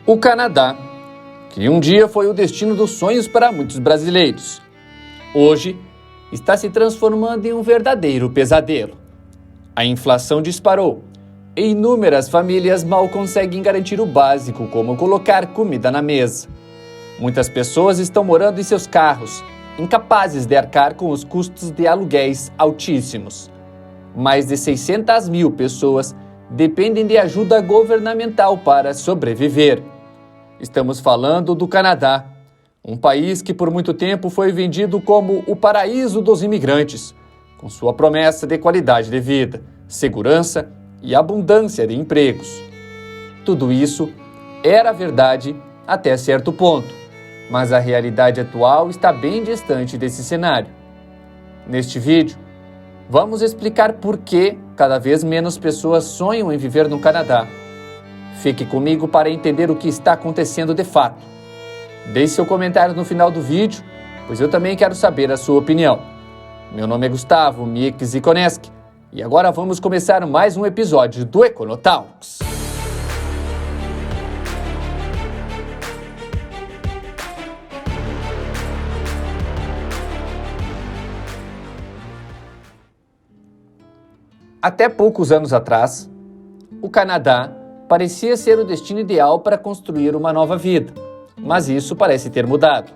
O Canadá, que um dia foi o destino dos sonhos para muitos brasileiros, hoje está se transformando em um verdadeiro pesadelo. A inflação disparou e inúmeras famílias mal conseguem garantir o básico, como colocar comida na mesa. Muitas pessoas estão morando em seus carros, incapazes de arcar com os custos de aluguéis altíssimos. Mais de 600 mil pessoas dependem de ajuda governamental para sobreviver. Estamos falando do Canadá, um país que por muito tempo foi vendido como o paraíso dos imigrantes, com sua promessa de qualidade de vida, segurança e abundância de empregos. Tudo isso era verdade até certo ponto, mas a realidade atual está bem distante desse cenário. Neste vídeo, vamos explicar por que cada vez menos pessoas sonham em viver no Canadá. Fique comigo para entender o que está acontecendo de fato. Deixe seu comentário no final do vídeo, pois eu também quero saber a sua opinião. Meu nome é Gustavo Mix Ikoneski e agora vamos começar mais um episódio do Econotalks. Até poucos anos atrás, o Canadá parecia ser o destino ideal para construir uma nova vida, mas isso parece ter mudado.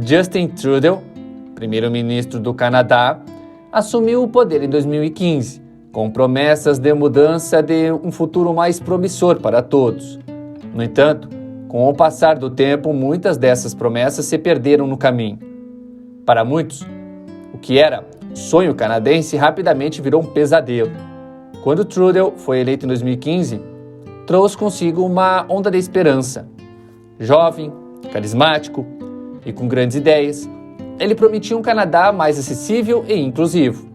Justin Trudeau, primeiro-ministro do Canadá, assumiu o poder em 2015, com promessas de mudança de um futuro mais promissor para todos. No entanto, com o passar do tempo, muitas dessas promessas se perderam no caminho. Para muitos, o que era sonho canadense rapidamente virou um pesadelo. Quando Trudeau foi eleito em 2015, trouxe consigo uma onda de esperança. Jovem, carismático e com grandes ideias, ele prometia um Canadá mais acessível e inclusivo.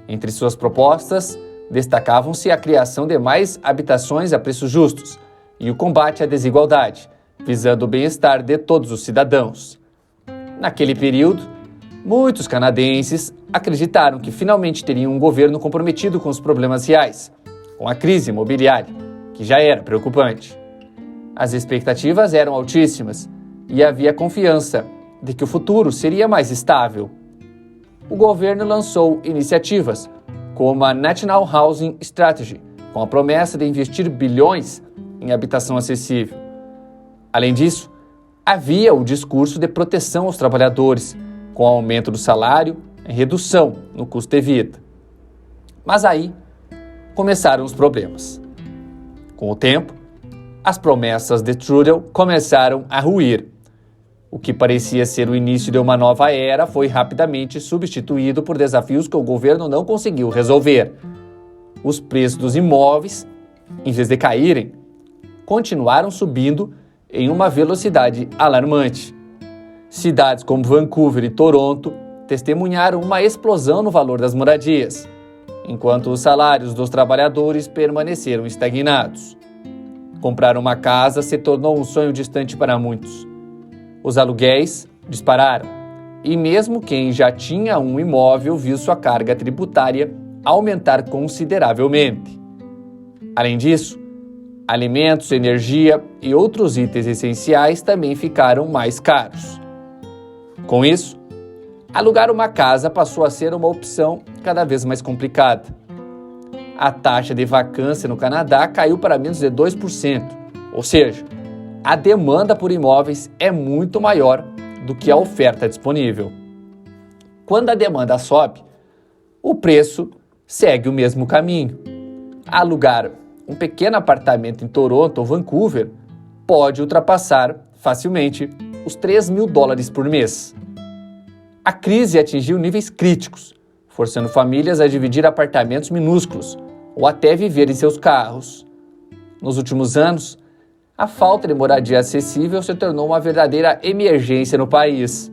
Entre suas propostas, destacavam-se a criação de mais habitações a preços justos e o combate à desigualdade, visando o bem-estar de todos os cidadãos. Naquele período, muitos canadenses acreditaram que finalmente teriam um governo comprometido com os problemas reais, com a crise imobiliária, que já era preocupante. As expectativas eram altíssimas e havia confiança de que o futuro seria mais estável. O governo lançou iniciativas como a National Housing Strategy, com a promessa de investir bilhões em habitação acessível. Além disso, havia o discurso de proteção aos trabalhadores, com aumento do salário e redução no custo de vida. Mas aí começaram os problemas. Com o tempo, as promessas de Trudeau começaram a ruir. O que parecia ser o início de uma nova era foi rapidamente substituído por desafios que o governo não conseguiu resolver. Os preços dos imóveis, em vez de caírem, continuaram subindo em uma velocidade alarmante. Cidades como Vancouver e Toronto testemunharam uma explosão no valor das moradias, enquanto os salários dos trabalhadores permaneceram estagnados. Comprar uma casa se tornou um sonho distante para muitos. Os aluguéis dispararam, e mesmo quem já tinha um imóvel viu sua carga tributária aumentar consideravelmente. Além disso, alimentos, energia e outros itens essenciais também ficaram mais caros. Com isso, alugar uma casa passou a ser uma opção cada vez mais complicada. A taxa de vacância no Canadá caiu para menos de 2%, ou seja, a demanda por imóveis é muito maior do que a oferta disponível. Quando a demanda sobe, o preço segue o mesmo caminho. Alugar um pequeno apartamento em Toronto ou Vancouver pode ultrapassar facilmente os $3.000 por mês. A crise atingiu níveis críticos, forçando famílias a dividir apartamentos minúsculos ou até viver em seus carros. Nos últimos anos, a falta de moradia acessível se tornou uma verdadeira emergência no país.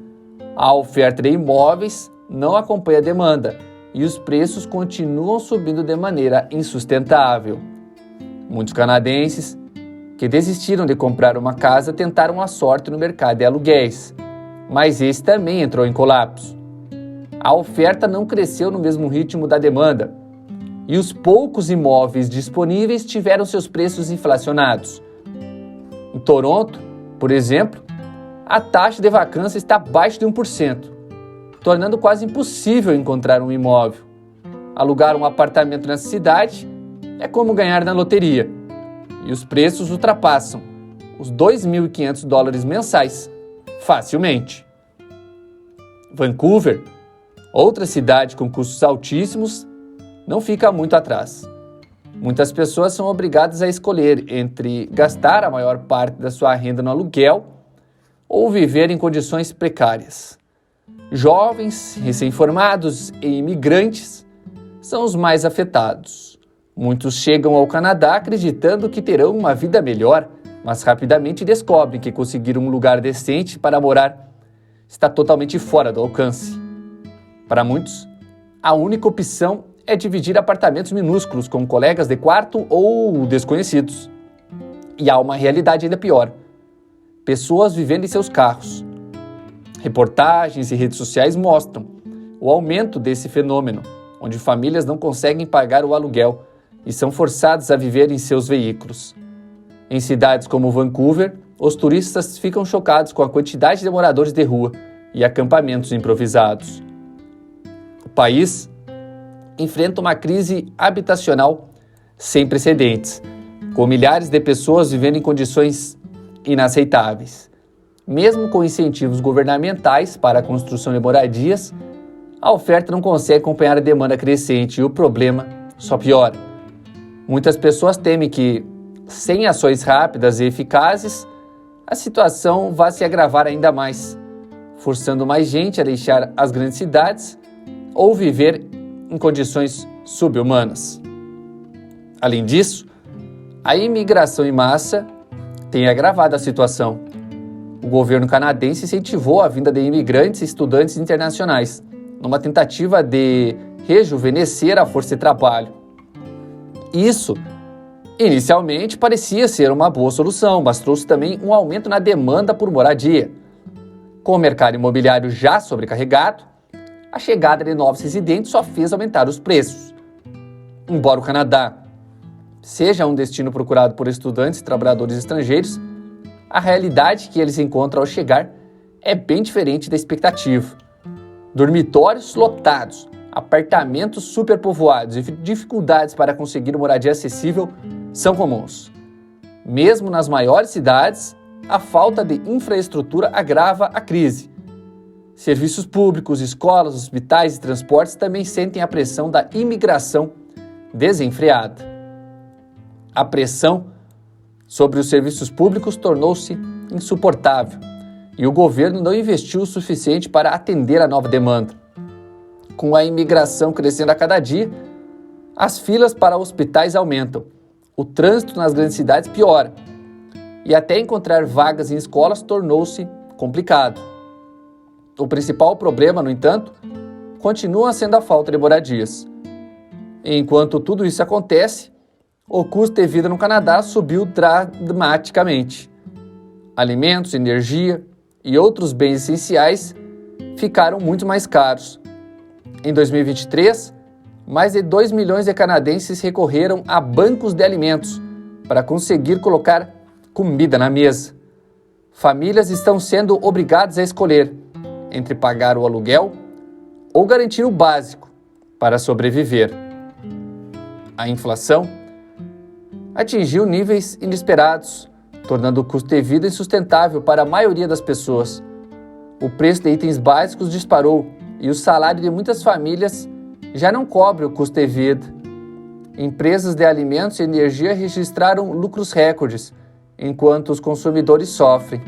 A oferta de imóveis não acompanha a demanda e os preços continuam subindo de maneira insustentável. Muitos canadenses que desistiram de comprar uma casa tentaram a sorte no mercado de aluguéis, mas esse também entrou em colapso. A oferta não cresceu no mesmo ritmo da demanda e os poucos imóveis disponíveis tiveram seus preços inflacionados. Toronto, por exemplo, a taxa de vacância está abaixo de 1%, tornando quase impossível encontrar um imóvel. Alugar um apartamento nessa cidade é como ganhar na loteria, e os preços ultrapassam os $2.500 mensais facilmente. Vancouver, outra cidade com custos altíssimos, não fica muito atrás. Muitas pessoas são obrigadas a escolher entre gastar a maior parte da sua renda no aluguel ou viver em condições precárias. Jovens, recém-formados e imigrantes são os mais afetados. Muitos chegam ao Canadá acreditando que terão uma vida melhor, mas rapidamente descobrem que conseguir um lugar decente para morar está totalmente fora do alcance. Para muitos, a única opção é dividir apartamentos minúsculos com colegas de quarto ou desconhecidos. E há uma realidade ainda pior: pessoas vivendo em seus carros. Reportagens e redes sociais mostram o aumento desse fenômeno, onde famílias não conseguem pagar o aluguel e são forçadas a viver em seus veículos. Em cidades como Vancouver, os turistas ficam chocados com a quantidade de moradores de rua e acampamentos improvisados. O país enfrenta uma crise habitacional sem precedentes, com milhares de pessoas vivendo em condições inaceitáveis. Mesmo com incentivos governamentais para a construção de moradias, a oferta não consegue acompanhar a demanda crescente e o problema só piora. Muitas pessoas temem que, sem ações rápidas e eficazes, a situação vá se agravar ainda mais, forçando mais gente a deixar as grandes cidades ou viver em condições subhumanas. Além disso, a imigração em massa tem agravado a situação. O governo canadense incentivou a vinda de imigrantes e estudantes internacionais, numa tentativa de rejuvenescer a força de trabalho. Isso, inicialmente, parecia ser uma boa solução, mas trouxe também um aumento na demanda por moradia. Com o mercado imobiliário já sobrecarregado, a chegada de novos residentes só fez aumentar os preços. Embora o Canadá seja um destino procurado por estudantes e trabalhadores estrangeiros, a realidade que eles encontram ao chegar é bem diferente da expectativa. Dormitórios lotados, apartamentos superpovoados e dificuldades para conseguir moradia acessível são comuns. Mesmo nas maiores cidades, a falta de infraestrutura agrava a crise. Serviços públicos, escolas, hospitais e transportes também sentem a pressão da imigração desenfreada. A pressão sobre os serviços públicos tornou-se insuportável e o governo não investiu o suficiente para atender a nova demanda. Com a imigração crescendo a cada dia, as filas para hospitais aumentam, o trânsito nas grandes cidades piora e até encontrar vagas em escolas tornou-se complicado. O principal problema, no entanto, continua sendo a falta de moradias. Enquanto tudo isso acontece, o custo de vida no Canadá subiu dramaticamente. Alimentos, energia e outros bens essenciais ficaram muito mais caros. Em 2023, mais de 2 milhões de canadenses recorreram a bancos de alimentos para conseguir colocar comida na mesa. Famílias estão sendo obrigadas a escolher entre pagar o aluguel ou garantir o básico para sobreviver. A inflação atingiu níveis inesperados, tornando o custo de vida insustentável para a maioria das pessoas. O preço de itens básicos disparou e o salário de muitas famílias já não cobre o custo de vida. Empresas de alimentos e energia registraram lucros recordes, enquanto os consumidores sofrem.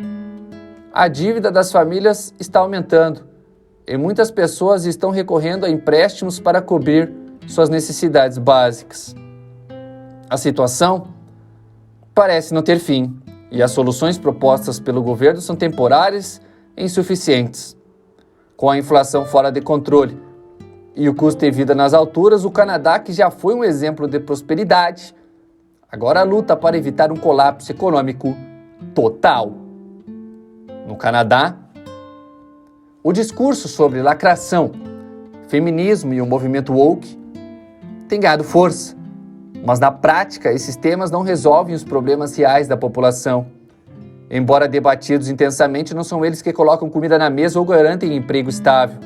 A dívida das famílias está aumentando e muitas pessoas estão recorrendo a empréstimos para cobrir suas necessidades básicas. A situação parece não ter fim e as soluções propostas pelo governo são temporárias e insuficientes. Com a inflação fora de controle e o custo de vida nas alturas, o Canadá, que já foi um exemplo de prosperidade, agora luta para evitar um colapso econômico total. No Canadá, o discurso sobre lacração, feminismo e o movimento woke tem ganhado força, mas na prática esses temas não resolvem os problemas reais da população. Embora debatidos intensamente, não são eles que colocam comida na mesa ou garantem emprego estável.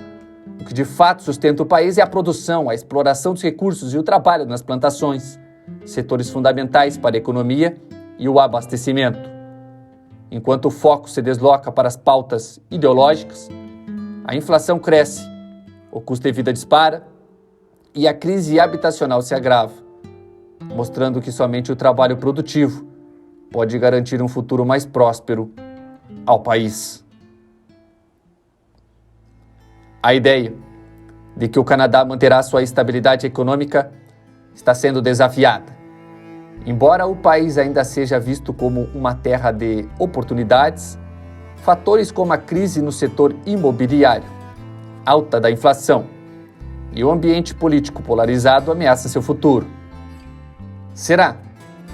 O que de fato sustenta o país é a produção, a exploração dos recursos e o trabalho nas plantações, setores fundamentais para a economia e o abastecimento. Enquanto o foco se desloca para as pautas ideológicas, a inflação cresce, o custo de vida dispara e a crise habitacional se agrava, mostrando que somente o trabalho produtivo pode garantir um futuro mais próspero ao país. A ideia de que o Canadá manterá sua estabilidade econômica está sendo desafiada. Embora o país ainda seja visto como uma terra de oportunidades, fatores como a crise no setor imobiliário, alta da inflação e o ambiente político polarizado ameaçam seu futuro. Será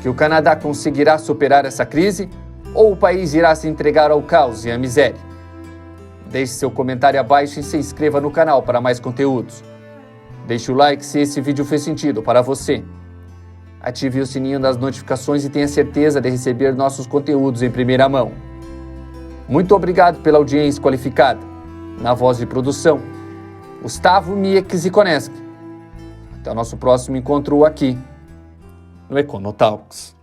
que o Canadá conseguirá superar essa crise ou o país irá se entregar ao caos e à miséria? Deixe seu comentário abaixo e se inscreva no canal para mais conteúdos. Deixe o like se esse vídeo fez sentido para você. Ative o sininho das notificações e tenha certeza de receber nossos conteúdos em primeira mão. Muito obrigado pela audiência qualificada. Na voz de produção, Gustavo Mieczikoneski. Até o nosso próximo encontro aqui no Econotalks.